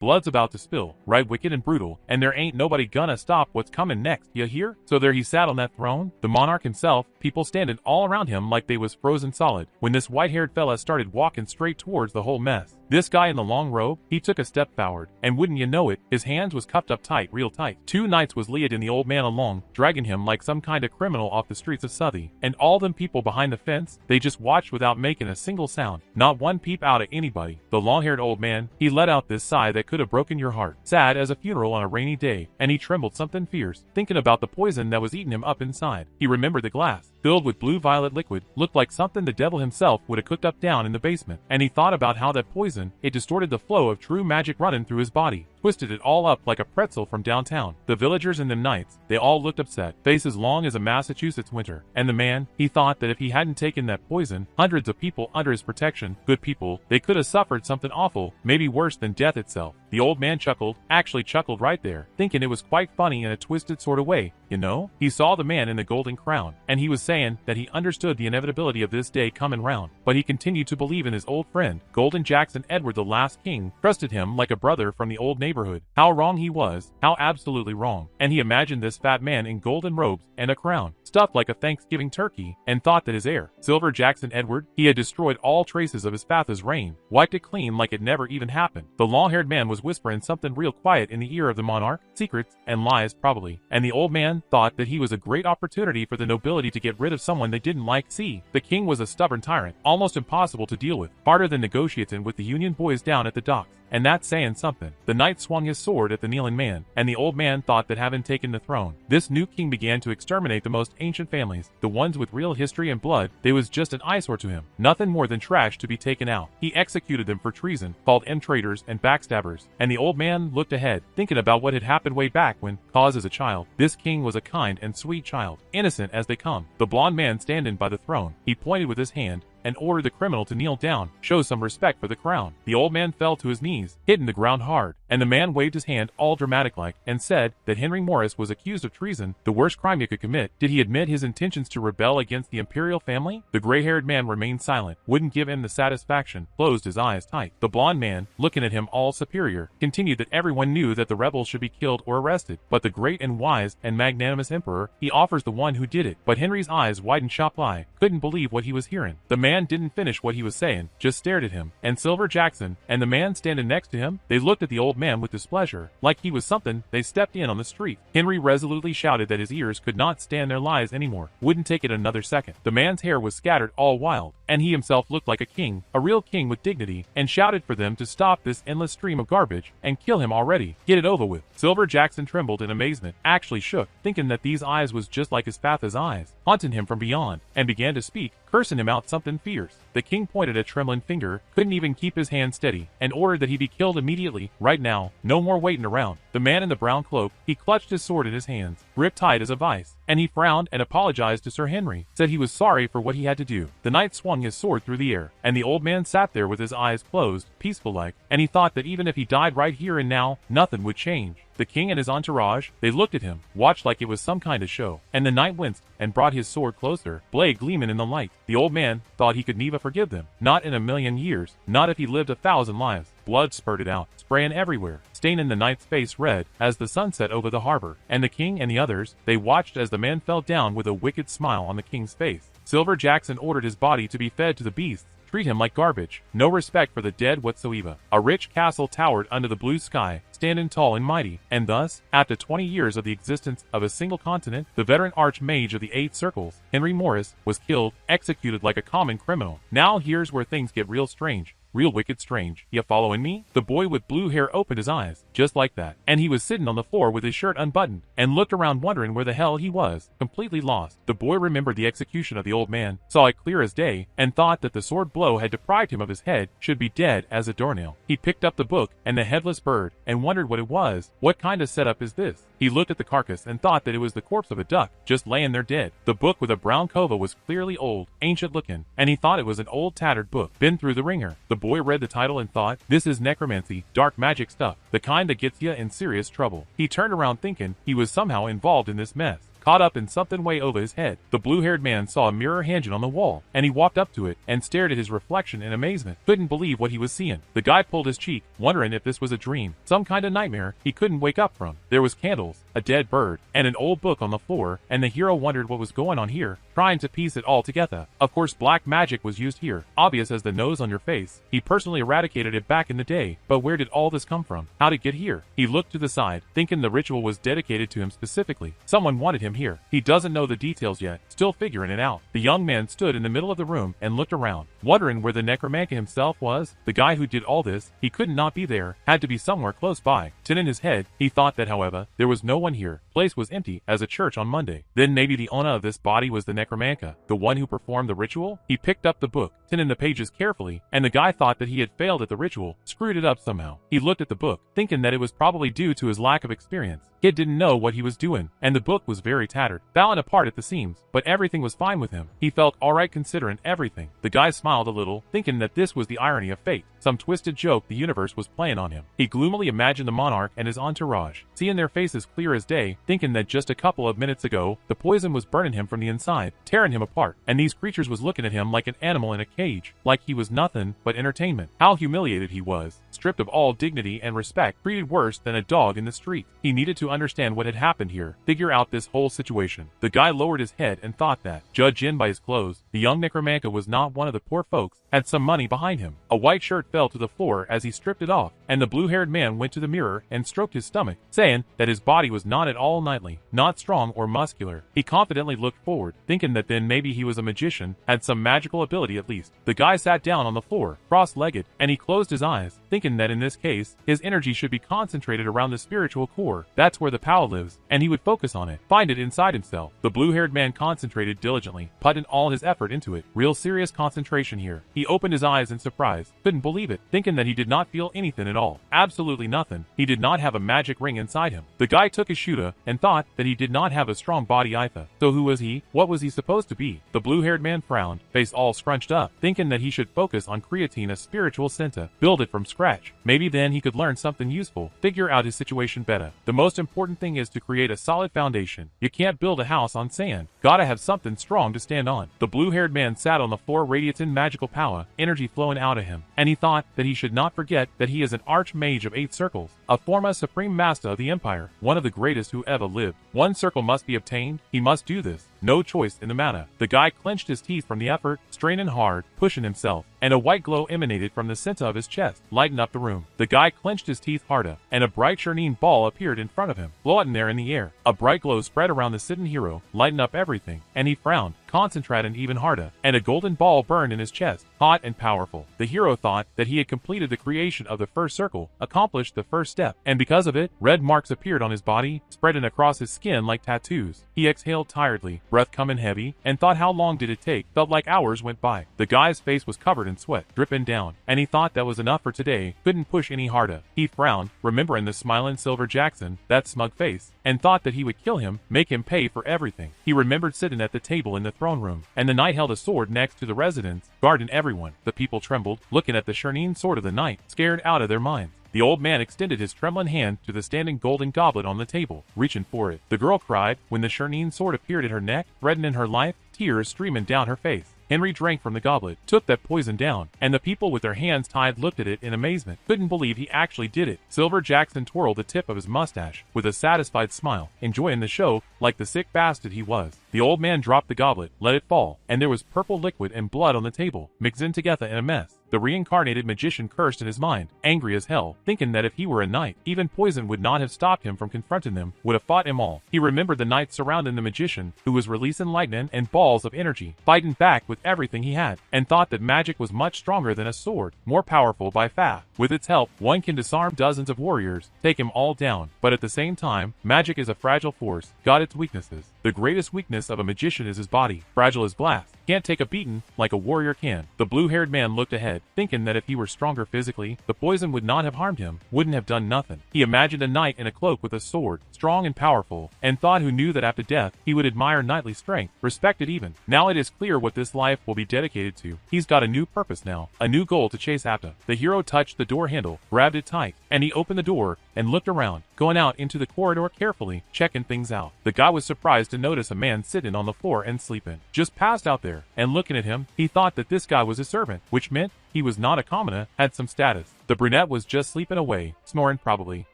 Blood's about to spill, right wicked and brutal, and there ain't nobody gonna stop what's coming next, ya hear? So there he sat on that throne, the monarch himself, people standing all around him like they was frozen solid, when this white-haired fella started walking straight towards the whole mess. This guy in the long robe, he took a step forward, and wouldn't you know it, his hands was cuffed up tight, real tight. 2 knights was leading the old man along, dragging him like some kind of criminal off the streets of Southie. And all them people behind the fence, they just watched without making a single sound, not one peep out at anybody. The long-haired old man, he let out this sigh that could have broken your heart, sad as a funeral on a rainy day, and he trembled something fierce, thinking about the poison that was eating him up inside. He remembered the glass, filled with blue-violet liquid, looked like something the devil himself would have cooked up down in the basement, and he thought about how that poison, it distorted the flow of true magic running through his body, twisted it all up like a pretzel from downtown. The villagers and them knights, they all looked upset, faces long as a Massachusetts winter, and the man, he thought that if he hadn't taken that poison, hundreds of people under his protection, good people, they could have suffered something awful, maybe worse than death itself. The old man chuckled, actually chuckled right there, thinking it was quite funny in a twisted sort of way, you know? He saw the man in the golden crown, and he was saying that he understood the inevitability of this day coming round, but he continued to believe in his old friend, Golden Jackson Edward the last king, trusted him like a brother from the old neighborhood. How wrong he was, how absolutely wrong, and he imagined this fat man in golden robes and a crown, stuffed like a Thanksgiving turkey, and thought that his heir, Silver Jackson Edward, he had destroyed all traces of his father's reign, wiped it clean like it never even happened. The long-haired man was whispering something real quiet in the ear of the monarch, secrets and lies probably, and the old man thought that he was a great opportunity for the nobility to get rid of someone they didn't like. See, the king was a stubborn tyrant, almost impossible to deal with, harder than negotiating with the Union boys down at the docks. And that's saying something. The knight swung his sword at the kneeling man, and the old man thought that having taken the throne, this new king began to exterminate the most ancient families, the ones with real history and blood. They was just an eyesore to him, nothing more than trash to be taken out. He executed them for treason, called them traitors and backstabbers, and the old man looked ahead, thinking about what had happened way back when, cause as a child, this king was a kind and sweet child, innocent as they come. The blond man standing by the throne, he pointed with his hand, and ordered the criminal to kneel down, show some respect for the crown. The old man fell to his knees, hitting the ground hard, and the man waved his hand all dramatic-like, and said that Henry Morris was accused of treason, the worst crime you could commit. Did he admit his intentions to rebel against the imperial family? The gray-haired man remained silent, wouldn't give him the satisfaction, closed his eyes tight. The blond man, looking at him all superior, continued that everyone knew that the rebels should be killed or arrested, but the great and wise and magnanimous emperor, he offers the one who did it. But Henry's eyes widened sharp-eye, couldn't believe what he was hearing. The man didn't finish what he was saying, just stared at him, and Silver Jackson, and the man standing next to him, they looked at the old man with displeasure, like he was something they stepped in on the street. Henry resolutely shouted that his ears could not stand their lies anymore, wouldn't take it another second. The man's hair was scattered all wild, and he himself looked like a king, a real king with dignity, and shouted for them to stop this endless stream of garbage, and kill him already, get it over with. Silver Jackson trembled in amazement, actually shook, thinking that these eyes was just like his father's eyes, haunting him from beyond, and began to speak, cursing him out something fierce. The king pointed a trembling finger, couldn't even keep his hand steady, and ordered that he be killed immediately, right now, no more waiting around. The man in the brown cloak, he clutched his sword in his hands, gripped tight as a vice, and he frowned and apologized to Sir Henry, said he was sorry for what he had to do. The knight swung his sword through the air, and the old man sat there with his eyes closed, peaceful-like, and he thought that even if he died right here and now, nothing would change. The king and his entourage, they looked at him, watched like it was some kind of show, and the knight winced and brought his sword closer, blade gleaming in the light. The old man thought he could never forgive them, not in a million years, not if he lived 1,000 lives. Blood spurted out, spraying everywhere, staining the knight's face red as the sun set over the harbor, and the king and the others, they watched as the man fell down with a wicked smile on the king's face. Silver Jackson ordered his body to be fed to the beasts, treat him like garbage, no respect for the dead whatsoever. A rich castle towered under the blue sky, standing tall and mighty, and thus, after 20 years of the existence of a single continent, the veteran archmage of the 8 circles, Henry Morris, was killed, executed like a common criminal. Now here's where things get real strange. Real wicked strange. You following me? The boy with blue hair opened his eyes, just like that, and he was sitting on the floor with his shirt unbuttoned, and looked around wondering where the hell he was, completely lost. The boy remembered the execution of the old man, saw it clear as day, and thought that the sword blow had deprived him of his head, should be dead as a doornail. He picked up the book, and the headless bird, and wondered what it was. What kind of setup is this? He looked at the carcass and thought that it was the corpse of a duck, just laying there dead. The book with a brown cover was clearly old, ancient looking, and he thought it was an old tattered book, been through the ringer. The boy read the title and thought, this is necromancy, dark magic stuff, the kind that gets ya in serious trouble. He turned around thinking he was somehow involved in this mess. caught up in something way over his head. The blue-haired man saw a mirror hanging on the wall, and he walked up to it and stared at his reflection in amazement. Couldn't believe what he was seeing. The guy pulled his cheek, wondering if this was a dream, some kind of nightmare he couldn't wake up from. There was candles, a dead bird, and an old book on the floor, and the hero wondered what was going on here, trying to piece it all together. Of course, black magic was used here, obvious as the nose on your face. He personally eradicated it back in the day, but where did all this come from? How did it get here? He looked to the side, thinking the ritual was dedicated to him specifically. Someone wanted him here. He doesn't know the details yet, still figuring it out. The young man stood in the middle of the room and looked around, wondering where the necromancer himself was. The guy who did all this, he could not be there, had to be somewhere close by. Then in his head, he thought that however, there was no one here. Place was empty as a church on Monday. Then maybe the owner of this body was the necromancer, the one who performed the ritual? He picked up the book, turning the pages carefully, and the guy thought that he had failed at the ritual, screwed it up somehow. He looked at the book, thinking that it was probably due to his lack of experience. Kid didn't know what he was doing, and the book was very tattered, falling apart at the seams, but everything was fine with him. He felt alright considering everything. The guy smiled a little, thinking that this was the irony of fate, some twisted joke the universe was playing on him. He gloomily imagined the monarch and his entourage, seeing their faces clear as day, thinking that just a couple of minutes ago, the poison was burning him from the inside, tearing him apart, and these creatures was looking at him like an animal in a cage, like he was nothing but entertainment. How humiliated he was, stripped of all dignity and respect, treated worse than a dog in the street. He needed to understand what had happened here, figure out this whole situation. The guy lowered his head and thought that, judging by his clothes, the young necromancer was not one of the poor folks, had some money behind him. A white shirt fell to the floor as he stripped it off, and the blue-haired man went to the mirror and stroked his stomach, saying that his body was not at all knightly, not strong or muscular. He confidently looked forward, thinking that then maybe he was a magician, had some magical ability at least. The guy sat down on the floor, cross-legged, and he closed his eyes, thinking that in this case, his energy should be concentrated around the spiritual core. That's where the power lives, and he would focus on it, find it inside himself. The blue-haired man concentrated diligently, putting all his effort into it. Real serious concentration here. He opened his eyes in surprise, couldn't believe it, thinking that he did not feel anything at all. Absolutely nothing. He did not have a magic ring inside him. The guy took his shooter and thought that he did not have a strong body either. So who was he? What was he supposed to be? The blue-haired man frowned, face all scrunched up, thinking that he should focus on creating a spiritual center, build it from scratch. Maybe then he could learn something useful, figure out his situation better. The most important thing is to create a solid foundation. You can't build a house on sand. Gotta have something strong to stand on. The blue-haired man sat on the floor radiating magical power, energy flowing out of him, and he thought that he should not forget that he is an archmage of 8 circles, a former supreme master of the empire, one of the greatest who ever lived. One circle must be obtained. He must do this. No choice in the matter. The guy clenched his teeth from the effort, straining hard, pushing himself, and a white glow emanated from the center of his chest, lighting up the room. The guy clenched his teeth harder, and a bright shining ball appeared in front of him, floating there in the air. A bright glow spread around the sitting hero, lighting up everything, and he frowned, concentrating even harder, and a golden ball burned in his chest, hot and powerful. The hero thought that he had completed the creation of the first circle, accomplished the first step, and because of it, red marks appeared on his body, spreading across his skin like tattoos. He exhaled tiredly, breath coming heavy, and thought how long did it take. Felt like hours went by. The guy's face was covered in sweat, dripping down, and he thought that was enough for today, couldn't push any harder. He frowned, remembering the smiling Silver Jackson, that smug face, and thought that he would kill him, make him pay for everything. He remembered sitting at the table in the throne room, and the knight held a sword next to the residents, guarding everyone. The people trembled, looking at the shining sword of the knight, scared out of their minds. The old man extended his trembling hand to the standing golden goblet on the table, reaching for it. The girl cried when the shining sword appeared at her neck, threatening her life, tears streaming down her face. Henry drank from the goblet, took that poison down, and the people with their hands tied looked at it in amazement. Couldn't believe he actually did it. Silver Jackson twirled the tip of his mustache with a satisfied smile, enjoying the show like the sick bastard he was. The old man dropped the goblet, let it fall, and there was purple liquid and blood on the table, mixing together in a mess. The reincarnated magician cursed in his mind, angry as hell, thinking that if he were a knight, even poison would not have stopped him from confronting them, would have fought him all. He remembered the knight surrounding the magician, who was releasing lightning and balls of energy, fighting back with everything he had, and thought that magic was much stronger than a sword, more powerful by far. With its help, one can disarm dozens of warriors, take them all down, but at the same time, magic is a fragile force, got its weaknesses. The greatest weakness of a magician is his body, fragile as glass, can't take a beating like a warrior can. The blue-haired man looked ahead, thinking that if he were stronger physically, the poison would not have harmed him, wouldn't have done nothing. He imagined a knight in a cloak with a sword, strong and powerful, and thought who knew that after death, he would admire knightly strength, respect it even. Now it is clear what this life will be dedicated to. He's got a new purpose now, a new goal to chase after. The hero touched the door handle, grabbed it tight, and he opened the door and looked around, going out into the corridor carefully, checking things out. The guy was surprised to notice a man sitting on the floor and sleeping, just passed out there, and looking at him, he thought that this guy was a servant, which meant he was not a commoner, had some status. The brunette was just sleeping away, snoring probably.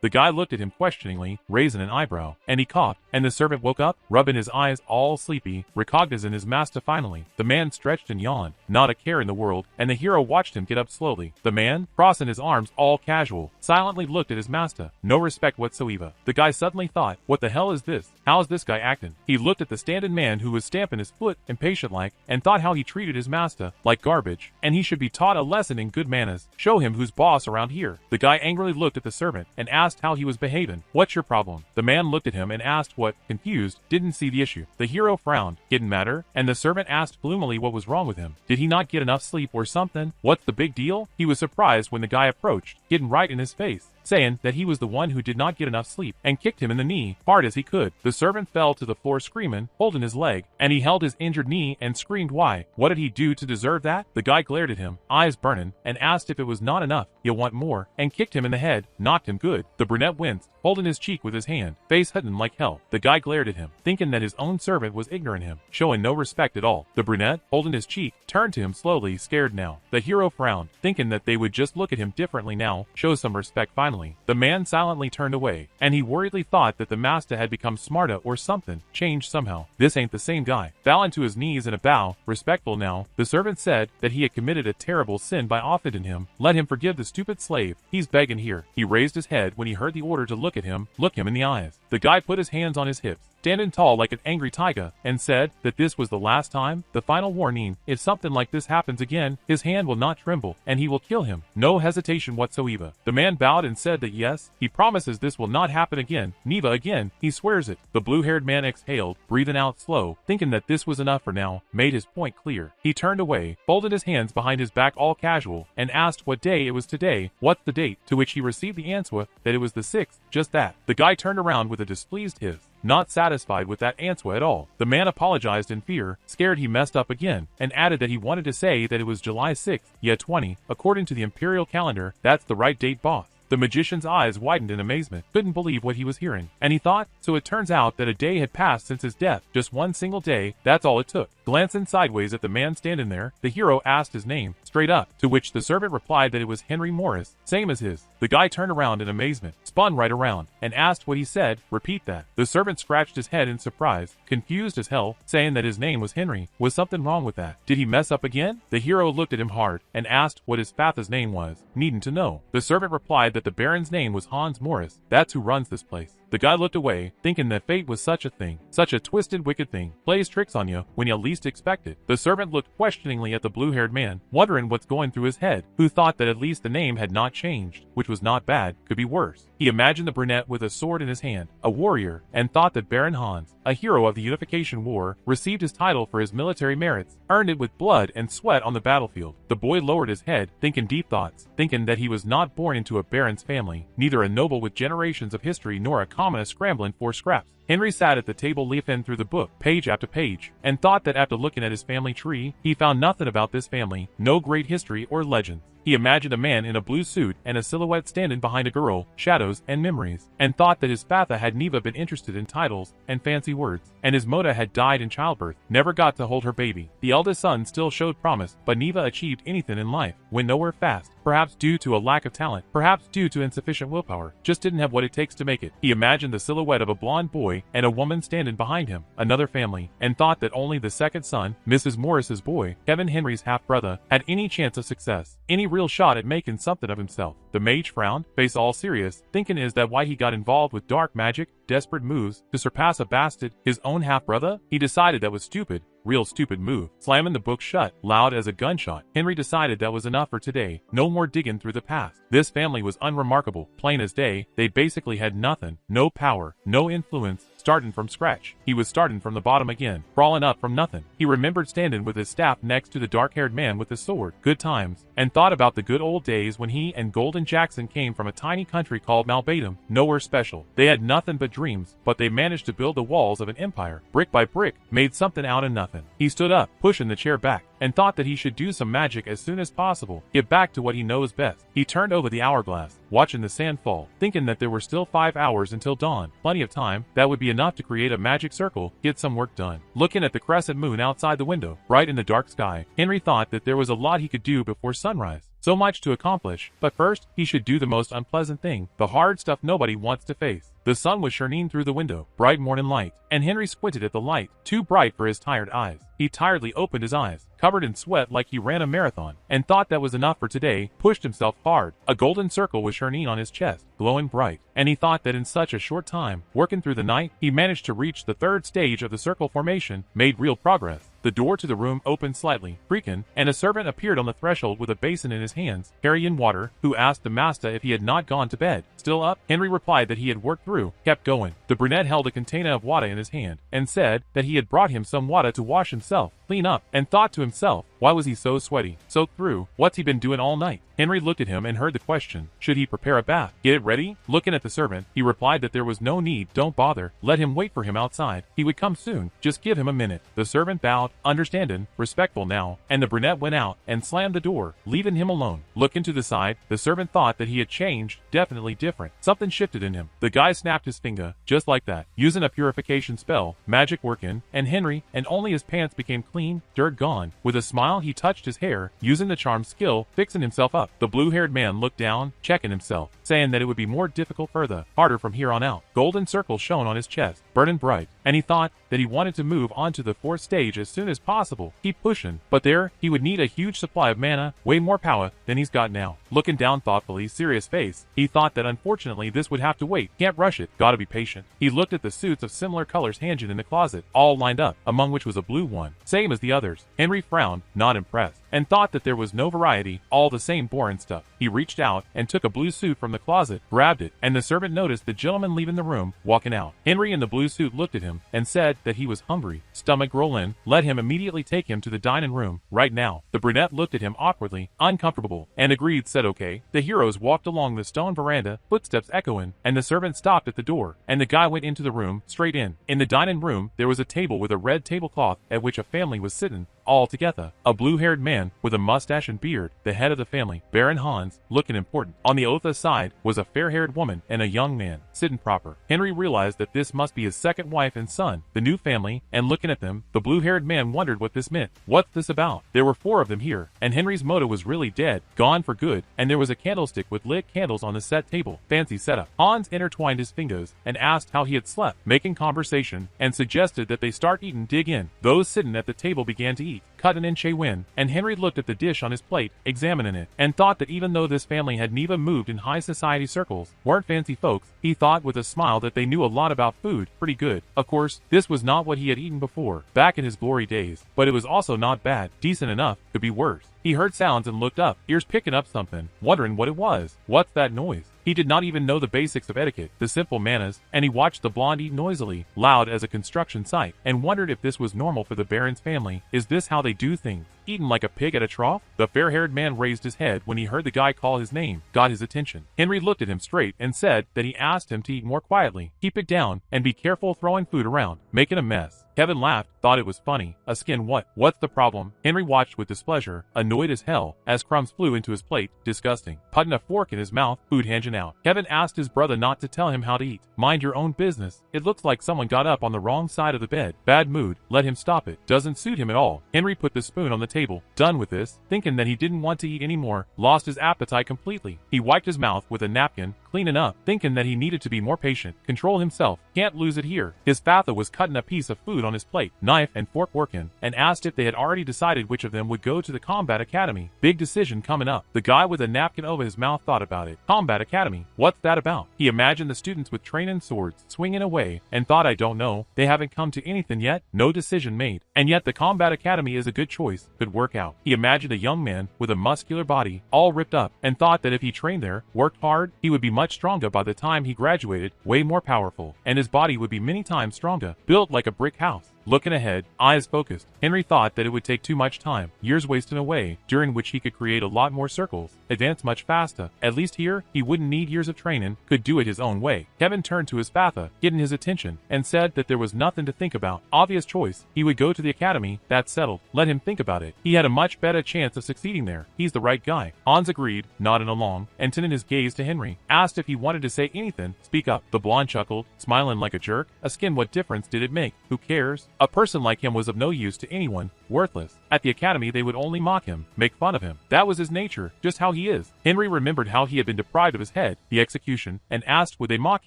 The guy looked at him questioningly, raising an eyebrow, and he coughed, and the servant woke up, rubbing his eyes all sleepy, recognizing his master finally. The man stretched and yawned, not a care in the world, and the hero watched him get up slowly. The man, crossing his arms all casual, silently looked at his master, no respect whatsoever. The guy suddenly thought, what the hell is this? How's this guy acting? He looked at the standing man who was stamping his foot, impatient-like, and thought how he treated his master, like garbage, and he should be taught a lesson in good manners. Show him who's boss around here. The guy angrily looked at the servant and asked how he was behaving. What's your problem? The man looked at him and asked what, confused, didn't see the issue. The hero frowned, didn't matter, and the servant asked gloomily what was wrong with him. Did he not get enough sleep or something? What's the big deal? He was surprised when the guy approached, getting right in his face, saying that he was the one who did not get enough sleep, and kicked him in the knee, hard as he could. The servant fell to the floor screaming, holding his leg, and he held his injured knee and screamed why. What did he do to deserve that? The guy glared at him, eyes burning, and asked if it was not enough, you want more, and kicked him in the head, knocked him good. The brunette winced, holding his cheek with his hand, face hidden like hell. The guy glared at him, thinking that his own servant was ignoring him, showing no respect at all. The brunette, holding his cheek, turned to him slowly, scared now. The hero frowned, thinking that they would just look at him differently now, show some respect finally. The man silently turned away, and he worriedly thought that the master had become smarter or something, changed somehow. This ain't the same guy. Bowing to his knees in a bow, respectful now, the servant said that he had committed a terrible sin by offending him. Let him forgive the stupid slave. He's begging here. He raised his head when he heard the order to look him in the eyes. The guy put his hands on his hips, standing tall like an angry tiger, and said that this was the last time, the final warning. If something like this happens again, his hand will not tremble, and he will kill him. No hesitation whatsoever. The man bowed and said that yes, he promises this will not happen again, never again, he swears it. The blue-haired man exhaled, breathing out slow, thinking that this was enough for now, made his point clear. He turned away, folded his hands behind his back all casual, and asked what day it was today, what's the date, to which he received the answer that it was the 6th, just that. The guy turned around with a displeased hiss, not satisfied with that answer at all. The man apologized in fear, scared he messed up again, and added that he wanted to say that it was July 6th, yet 20, according to the imperial calendar, that's the right date, boss. The magician's eyes widened in amazement, couldn't believe what he was hearing, and he thought, so it turns out that a day had passed since his death, just one single day, that's all it took. Glancing sideways at the man standing there, the hero asked his name, straight up, to which the servant replied that it was Henry Morris, same as his. The guy turned around in amazement, spun right around, and asked what he said, repeat that. The servant scratched his head in surprise, confused as hell, saying that his name was Henry. Was something wrong with that? Did he mess up again? The hero looked at him hard, and asked what his father's name was, needing to know. The servant replied that the Baron's name was Hans Morris, that's who runs this place. The guy looked away, thinking that fate was such a thing, such a twisted, wicked thing, plays tricks on you when you least expect it. The servant looked questioningly at the blue-haired man, wondering what's going through his head, who thought that at least the name had not changed, which was not bad, could be worse. He imagined the brunette with a sword in his hand, a warrior, and thought that Baron Hans, a hero of the Unification War, received his title for his military merits, earned it with blood and sweat on the battlefield. The boy lowered his head, thinking deep thoughts, thinking that he was not born into a baron's family, neither a noble with generations of history nor a commoner scrambling for scraps. Henry sat at the table leafing through the book, page after page, and thought that after looking at his family tree, he found nothing about this family, no great history or legends. He imagined a man in a blue suit and a silhouette standing behind a girl, shadows and memories, and thought that his father had never been interested in titles and fancy words, and his mother had died in childbirth, never got to hold her baby. The eldest son still showed promise, but never achieved anything in life, went nowhere fast, perhaps due to a lack of talent, perhaps due to insufficient willpower, just didn't have what it takes to make it. He imagined the silhouette of a blonde boy and a woman standing behind him, another family, and thought that only the second son, Mrs. Morris's boy, Kevin Henry's half-brother, had any chance of success, any real shot at making something of himself. The mage frowned, face all serious, thinking is that why he got involved with dark magic, desperate moves, to surpass a bastard, his own half-brother? He decided that was stupid. Real stupid move. Slamming the book shut, loud as a gunshot, Henry decided that was enough for today. No more digging through the past. This family was unremarkable, plain as day. They basically had nothing, no power, no influence, starting from scratch. He was starting from the bottom again, crawling up from nothing. He remembered standing with his staff next to the dark-haired man with his sword. Good times. And thought about the good old days when he and Golden Jackson came from a tiny country called Malbatum, nowhere special. They had nothing but dreams, but they managed to build the walls of an empire, brick by brick, made something out of nothing. He stood up, pushing the chair back, and thought that he should do some magic as soon as possible, get back to what he knows best. He turned over the hourglass, watching the sand fall, thinking that there were still 5 hours until dawn. Plenty of time, that would be enough to create a magic circle, get some work done. Looking at the crescent moon outside the window, bright in the dark sky, Henry thought that there was a lot he could do before sunrise. So much to accomplish, but first, he should do the most unpleasant thing, the hard stuff nobody wants to face. The sun was shining through the window, bright morning light, and Henry squinted at the light, too bright for his tired eyes. He tiredly opened his eyes, covered in sweat like he ran a marathon, and thought that was enough for today, pushed himself hard. A golden circle was shining on his chest, glowing bright, and he thought that in such a short time, working through the night, he managed to reach the 3rd stage of the circle formation, made real progress. The door to the room opened slightly, creaking, and a servant appeared on the threshold with a basin in his hands, carrying water, who asked the master if he had not gone to bed. Still up? Henry replied that he had worked through, kept going. The brunette held a container of water in his hand, and said that he had brought him some water to wash himself, clean up, and thought to himself, why was he so sweaty, soaked through, what's he been doing all night? Henry looked at him and heard the question, should he prepare a bath, get it ready? Looking at the servant, he replied that there was no need, don't bother, let him wait for him outside, he would come soon, just give him a minute. The servant bowed, understanding, respectful now, and the brunette went out and slammed the door, leaving him alone. Looking to the side, the servant thought that he had changed, definitely different. Something shifted in him. The guy snapped his finger, just like that, using a purification spell, magic working, and Henry, and only his pants became clean, dirt gone. With a smile he touched his hair, using the charm skill, fixing himself up. The blue-haired man looked down, checking himself, saying that it would be more difficult further, harder from here on out. Golden circles shone on his chest, burning bright, and he thought that he wanted to move on to the 4th stage as soon as possible. Keep pushing, but there, he would need a huge supply of mana, way more power than he's got now. Looking down thoughtfully, serious face, he thought that unfortunately this would have to wait, can't rush it, gotta be patient. He looked at the suits of similar colors hanging in the closet, all lined up, among which was a blue one, same as the others. Henry frowned, not impressed, and thought that there was no variety, all the same boring stuff. He reached out and took a blue suit from the closet, grabbed it, and the servant noticed the gentleman leaving the room, walking out. Henry in the blue suit looked at him and said that he was hungry. Stomach rolling, let him immediately take him to the dining room, right now. The brunette looked at him awkwardly, uncomfortable, and agreed, said okay. The heroes walked along the stone veranda, footsteps echoing, and the servant stopped at the door, and the guy went into the room, straight in. In the dining room, there was a table with a red tablecloth at which a family was sitting, all together. A blue-haired man with a mustache and beard, the head of the family, Baron Hans, looking important. On the other side was a fair-haired woman and a young man, sitting proper. Henry realized that this must be his second wife and son, the new family, and looking at them, the blue-haired man wondered what this meant. What's this about? There were 4 of them here, and Henry's motor was really dead, gone for good, and there was a candlestick with lit candles on the set table. Fancy setup. Hans intertwined his fingers and asked how he had slept, making conversation, and suggested that they start eating, dig in. Those sitting at the table began to eat, cutting in Win, and Henry looked at the dish on his plate, examining it, and thought that even though this family had never moved in high society circles, weren't fancy folks, he thought with a smile that they knew a lot about food, pretty good. Of course, this was not what he had eaten before, back in his glory days, but it was also not bad, decent enough, could be worse. He heard sounds and looked up, ears picking up something, wondering what it was. What's that noise? He did not even know the basics of etiquette, the simple manners, and he watched the blonde eat noisily, loud as a construction site, and wondered if this was normal for the Baron's family. Is this how they do things? Eaten like a pig at a trough? The fair-haired man raised his head when he heard the guy call his name, got his attention. Henry looked at him straight and said that he asked him to eat more quietly, keep it down, and be careful throwing food around, making a mess. Kevin laughed, thought it was funny. A skin what? What's the problem? Henry watched with displeasure, annoyed as hell, as crumbs flew into his plate, disgusting. Putting a fork in his mouth, food hanging out. Kevin asked his brother not to tell him how to eat. Mind your own business. It looks like someone got up on the wrong side of the bed. Bad mood, let him stop it. Doesn't suit him at all. Henry put the spoon on the table. Done with this, thinking that he didn't want to eat anymore, lost his appetite completely. He wiped his mouth with a napkin, cleaning up, thinking that he needed to be more patient, control himself, can't lose it here. His father was cutting a piece of food on his plate, knife and fork working, and asked if they had already decided which of them would go to the combat academy. Big decision coming up. The guy with a napkin over his mouth thought about it. Combat academy, what's that about? He imagined the students with training swords, swinging away, and thought, I don't know, they haven't come to anything yet, no decision made. And yet the combat academy is a good choice, could work out. He imagined a young man with a muscular body, all ripped up, and thought that if he trained there, worked hard, he would be much much stronger by the time he graduated, way more powerful, and his body would be many times stronger, built like a brick house. Looking ahead, eyes focused, Henry thought that it would take too much time, years wasted away, during which he could create a lot more circles, advance much faster. At least here, he wouldn't need years of training, could do it his own way. Kevin turned to his father, getting his attention, and said that there was nothing to think about. Obvious choice. He would go to the academy, that's settled. Let him think about it. He had a much better chance of succeeding there. He's the right guy. Hans agreed, nodding along, and turning his gaze to Henry. Asked if he wanted to say anything. Speak up. The blonde chuckled, smiling like a jerk. A skin, what difference did it make? Who cares? A person like him was of no use to anyone, worthless. At the academy they would only mock him, make fun of him. That was his nature, just how he is. Henry remembered how he had been deprived of his head, the execution, and asked would they mock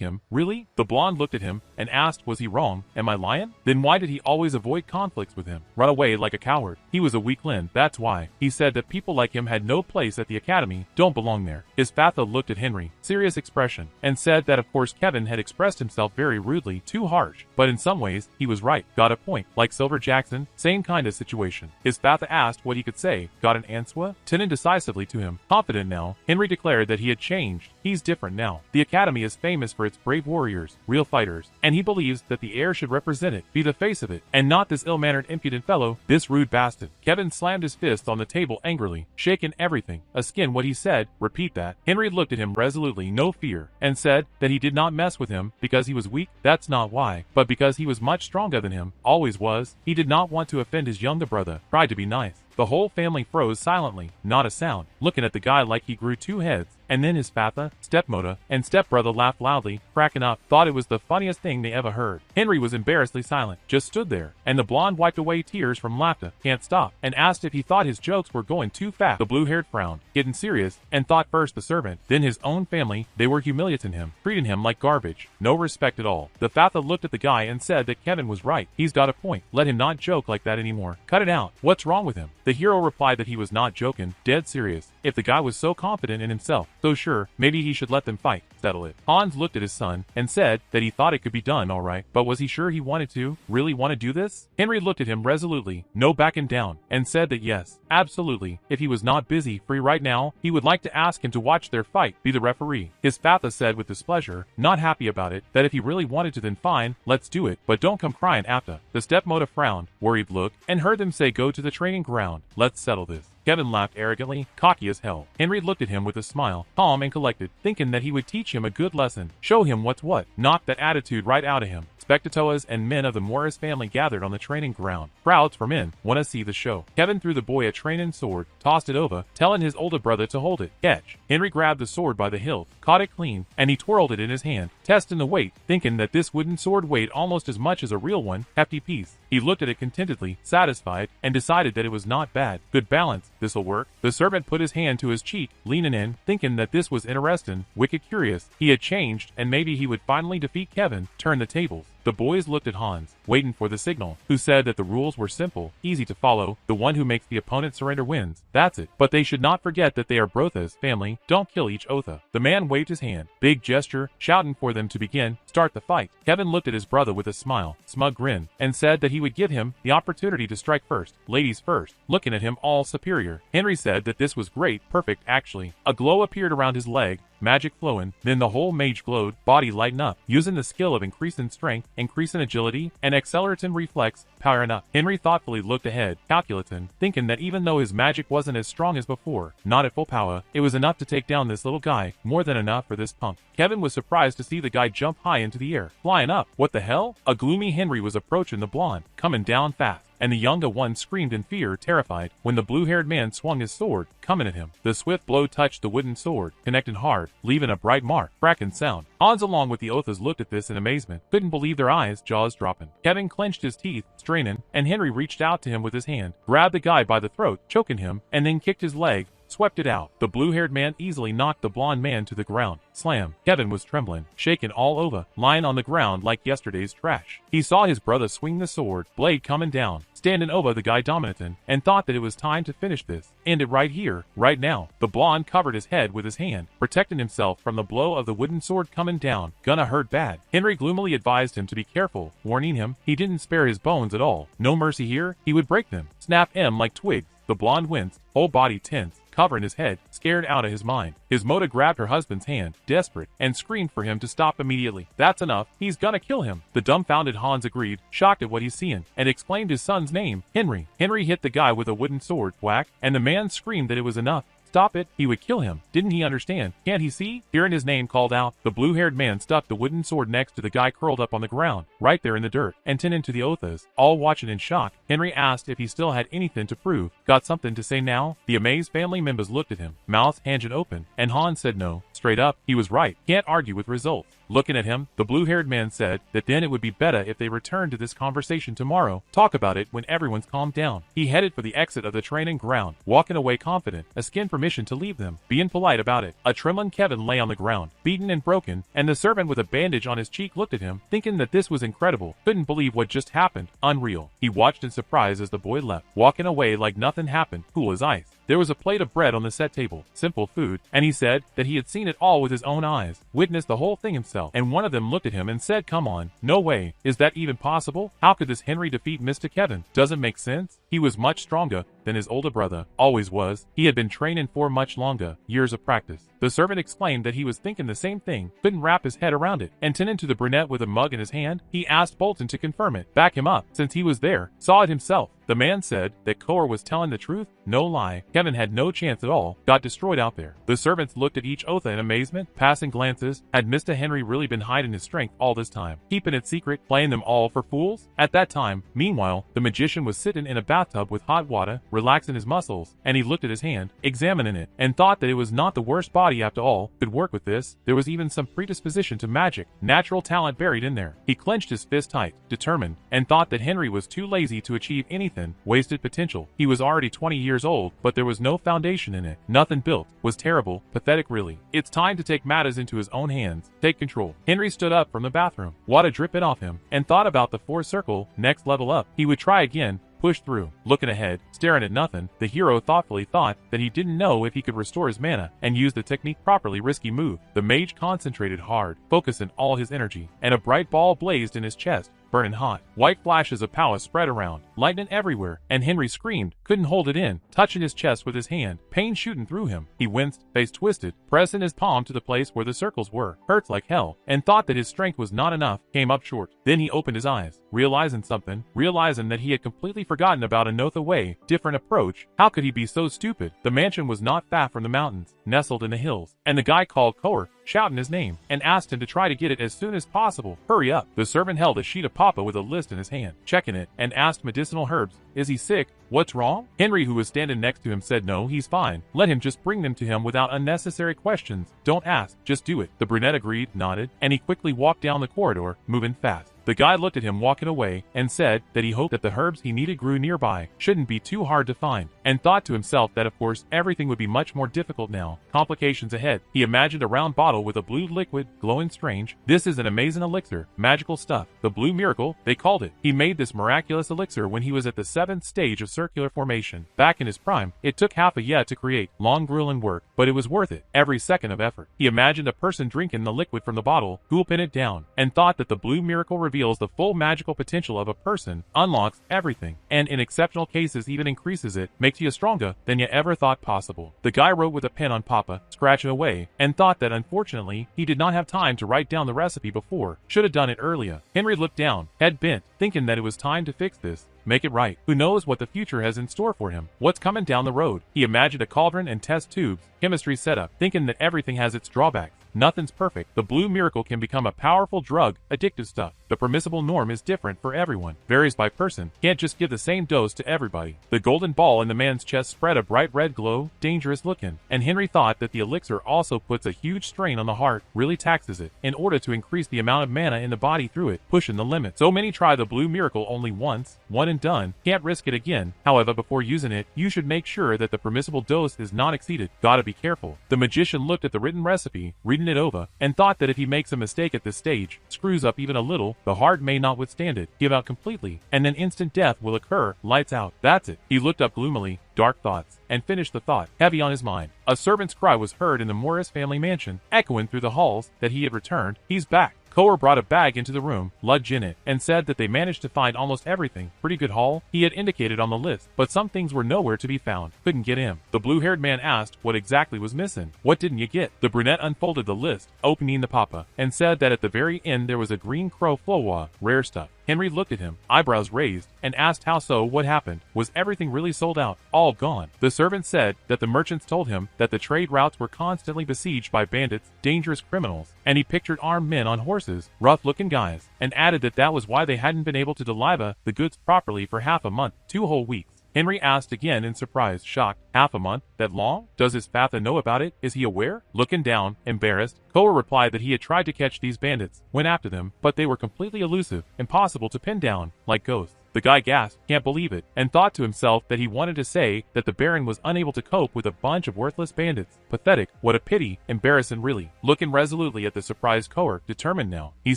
him. Really? The blonde looked at him and asked was he wrong? Am I lying? Then why did he always avoid conflicts with him? Run away like a coward. He was a weakling, that's why. He said that people like him had no place at the academy, don't belong there. His father looked at Henry, serious expression, and said that of course Kevin had expressed himself very rudely, too harsh, but in some ways he was right, got a point. Like Silver Jackson, same kind of situation. His father asked what he could say, got an answer, turning decisively to him. Confident now, Henry declared that he had changed. He's different now. The academy is famous for its brave warriors, real fighters, and he believes that the heir should represent it, be the face of it, and not this ill-mannered impudent fellow, this rude bastard. Kevin slammed his fist on the table angrily, shaking everything. A skin, what he said, repeat that. Henry looked at him resolutely, no fear, and said that he did not mess with him because he was weak. That's not why, but because he was much stronger than him, always was. He did not want to offend his younger brother, tried to be nice. The whole family froze silently, not a sound, looking at the guy like he grew two heads. And then his father, stepmother, and stepbrother laughed loudly, cracking up, thought it was the funniest thing they ever heard. Henry was embarrassedly silent, just stood there, and the blonde wiped away tears from laughter, can't stop, and asked if he thought his jokes were going too fast. The blue-haired frowned, getting serious, and thought first the servant, then his own family, they were humiliating him, treating him like garbage, no respect at all. The father looked at the guy and said that Kevin was right, he's got a point, let him not joke like that anymore. Cut it out, what's wrong with him? The hero replied that he was not joking, dead serious. If the guy was so confident in himself, so sure, maybe he should let them fight, settle it. Hans looked at his son and said that he thought it could be done all right, but was he sure he wanted to, really want to do this? Henry looked at him resolutely, no backing down, and said that yes, absolutely, if he was not busy, free right now, he would like to ask him to watch their fight, be the referee. His father said with displeasure, not happy about it, that if he really wanted to then fine, let's do it, but don't come crying after. The stepmother frowned, worried look, and heard them say go to the training ground, let's settle this. Kevin laughed arrogantly, cocky as hell. Henry looked at him with a smile, calm and collected, thinking that he would teach him a good lesson, show him what's what, knock that attitude right out of him. Spectators and men of the Morris family gathered on the training ground. Crowds for men want to see the show. Kevin threw the boy a training sword, tossed it over, telling his older brother to hold it. Catch. Henry grabbed the sword by the hilt, caught it clean, and he twirled it in his hand, testing the weight, thinking that this wooden sword weighed almost as much as a real one, hefty piece. He looked at it contentedly, satisfied, and decided that it was not bad. Good balance, this'll work. The servant put his hand to his cheek, leaning in, thinking that this was interesting, wicked curious. He had changed, and maybe he would finally defeat Kevin, turn the tables. The boys looked at Hans, waiting for the signal, who said that the rules were simple, easy to follow, the one who makes the opponent surrender wins. That's it. But they should not forget that they are brothers, family, don't kill each other. The man waved his hand, big gesture, shouting for them to begin, start the fight. Kevin looked at his brother with a smile, smug grin, and said that he would give him the opportunity to strike first, ladies first, looking at him all superior. Henry said that this was great, perfect actually. A glow appeared around his leg, magic flowing, then the whole mage glowed, body lighten up, using the skill of increasing strength, increasing agility, and accelerating reflex, powering up. Henry thoughtfully looked ahead, calculating, thinking that even though his magic wasn't as strong as before, not at full power, it was enough to take down this little guy, more than enough for this punk. Kevin was surprised to see the guy jump high into the air, flying up. What the hell? A gloomy Henry was approaching the blonde, coming down fast. And the younger one screamed in fear, terrified, when the blue-haired man swung his sword, coming at him. The swift blow touched the wooden sword, connecting hard, leaving a bright mark, cracking sound. Hans along with the Others looked at this in amazement, couldn't believe their eyes, jaws dropping. Kevin clenched his teeth, straining, and Henry reached out to him with his hand, grabbed the guy by the throat, choking him, and then kicked his leg, swept it out. The blue-haired man easily knocked the blonde man to the ground. Slam. Kevin was trembling, shaken all over, lying on the ground like yesterday's trash. He saw his brother swing the sword, blade coming down, standing over the guy dominating, and thought that it was time to finish this. End it right here, right now. The blonde covered his head with his hand, protecting himself from the blow of the wooden sword coming down. Gonna hurt bad. Henry gloomily advised him to be careful, warning him he didn't spare his bones at all. No mercy here, he would break them, snap them like twigs. The blonde winced, whole body tense, covering his head, scared out of his mind. His Mota grabbed her husband's hand, desperate, and screamed for him to stop immediately. That's enough, he's gonna kill him. The dumbfounded Hans agreed, shocked at what he's seeing, and exclaimed his son's name, Henry. Henry hit the guy with a wooden sword, whack, and the man screamed that it was enough. Stop it, he would kill him. Didn't he understand? Can't he see? Hearing his name called out, the blue-haired man stuck the wooden sword next to the guy curled up on the ground, right there in the dirt, and turned into the Othas, all watching in shock. Henry asked if he still had anything to prove. Got something to say now? The amazed family members looked at him, mouths hanging open, and Hans said no. Straight up, he was right. Can't argue with results. Looking at him, the blue-haired man said that then it would be better if they returned to this conversation tomorrow. Talk about it when everyone's calmed down. He headed for the exit of the training ground, walking away confident, asking permission to leave them, being polite about it. A trembling Kevin lay on the ground, beaten and broken, and the servant with a bandage on his cheek looked at him, thinking that this was incredible. Couldn't believe what just happened. Unreal. He watched in surprise as the boy left, walking away like nothing happened, cool as ice. There was a plate of bread on the set table, simple food, and he said that he had seen it all with his own eyes, witnessed the whole thing himself, and one of them looked at him and said, come on, no way, is that even possible? How could this Henry defeat Mr. Kevin? Doesn't make sense. He was much stronger than his older brother, always was. He had been training for much longer, years of practice. The servant exclaimed that he was thinking the same thing, couldn't wrap his head around it, and turning to the brunette with a mug in his hand, he asked Bolton to confirm it, back him up, since he was there, saw it himself. The man said that Koa was telling the truth, no lie. Kevin had no chance at all, got destroyed out there. The servants looked at each Otha in amazement, passing glances. Had Mr. Henry really been hiding his strength all this time, keeping it secret, playing them all for fools? At that time, meanwhile, the magician was sitting in a bathtub with hot water, relaxing his muscles, and he looked at his hand, examining it, and thought that it was not the worst body after all, could work with this. There was even some predisposition to magic, natural talent buried in there. He clenched his fist tight, determined, and thought that Henry was too lazy to achieve anything, wasted potential. He was already 20 years old, but there was no foundation in it. Nothing built. Was terrible, pathetic really. It's time to take matters into his own hands, take control. Henry stood up from the bathroom, water dripping off him, and thought about the 4 circle, next level up. He would try again, push through. Looking ahead, staring at nothing, the hero thoughtfully thought that he didn't know if he could restore his mana and use the technique properly. Risky move. The mage concentrated hard, focusing all his energy, and a bright ball blazed in his chest, burning hot. White flashes of power spread around, lightning everywhere, and Henry screamed, couldn't hold it in, touching his chest with his hand, pain shooting through him. He winced, face twisted, pressing his palm to the place where the circles were, hurts like hell, and thought that his strength was not enough, came up short. Then he opened his eyes, realizing something, realizing that he had completely forgotten about another way, different approach. How could he be so stupid? The mansion was not far from the mountains, nestled in the hills, and the guy called Koa, shouting his name, and asked him to try to get it as soon as possible. Hurry up. The servant held a sheet of papa with a list in his hand, checking it, and asked medicinal herbs. Is he sick? What's wrong? Henry, who was standing next to him, said no, he's fine. Let him just bring them to him without unnecessary questions. Don't ask, just do it. The brunette agreed, nodded, and he quickly walked down the corridor, moving fast. The guy looked at him walking away, and said that he hoped that the herbs he needed grew nearby, shouldn't be too hard to find, and thought to himself that of course everything would be much more difficult now, complications ahead. He imagined a round bottle with a blue liquid, glowing strange. This is an amazing elixir, magical stuff. The blue miracle, they called it. He made this miraculous elixir when he was at the 7th stage of circular formation. Back in his prime, it took half a year to create, long grueling work, but it was worth it, every second of effort. He imagined a person drinking the liquid from the bottle, gulping it down, and thought that the blue miracle reveals the full magical potential of a person, unlocks everything, and in exceptional cases even increases it, makes you stronger than you ever thought possible. The guy wrote with a pen on papa, scratching away, and thought that unfortunately he did not have time to write down the recipe before, should have done it earlier. Henry looked down, head bent, thinking that it was time to fix this, make it right. Who knows what the future has in store for him? What's coming down the road? He imagined a cauldron and test tubes, chemistry setup, thinking that everything has its drawbacks. Nothing's perfect. The blue miracle can become a powerful drug, addictive stuff. The permissible norm is different for everyone, varies by person, can't just give the same dose to everybody. The golden ball in the man's chest spread a bright red glow, dangerous looking, and Henry thought that the elixir also puts a huge strain on the heart, really taxes it, in order to increase the amount of mana in the body through it, pushing the limit. So many try the blue miracle only once, one and done, can't risk it again. However, before using it, you should make sure that the permissible dose is not exceeded. Gotta be careful. The magician looked at the written recipe, reading it over, and thought that if he makes a mistake at this stage, screws up even a little, the heart may not withstand it, give out completely, and then instant death will occur, lights out. That's it. He looked up gloomily, dark thoughts, and finished the thought, heavy on his mind. A servant's cry was heard in the Morris family mansion, echoing through the halls that he had returned. He's back. Koer brought a bag into the room, luggage in it, and said that they managed to find almost everything. Pretty good haul, he had indicated on the list, but some things were nowhere to be found. Couldn't get him. The blue-haired man asked what exactly was missing. What didn't you get? The brunette unfolded the list, opening the papa, and said that at the very end there was a green crow flowa, rare stuff. Henry looked at him, eyebrows raised, and asked how so, what happened? Was everything really sold out? All gone. The servant said that the merchants told him that the trade routes were constantly besieged by bandits, dangerous criminals, and he pictured armed men on horses, rough-looking guys, and added that that was why they hadn't been able to deliver the goods properly for half a month, 2 whole weeks. Henry asked again in surprise, shocked. Half a month? That long? Does his father know about it? Is he aware? Looking down, embarrassed, Koer replied that he had tried to catch these bandits, went after them, but they were completely elusive, impossible to pin down, like ghosts. The guy gasped, can't believe it, and thought to himself that he wanted to say that the Baron was unable to cope with a bunch of worthless bandits. Pathetic, what a pity, embarrassing really. Looking resolutely at the surprised Koer, determined now, he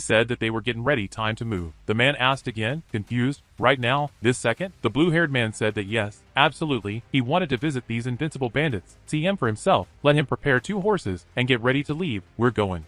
said that they were getting ready, time to move. The man asked again, confused, right now, this second? The blue-haired man said that yes, absolutely, he wanted to visit these invincible bandits, see him for himself, let him prepare 2 horses, and get ready to leave. We're going.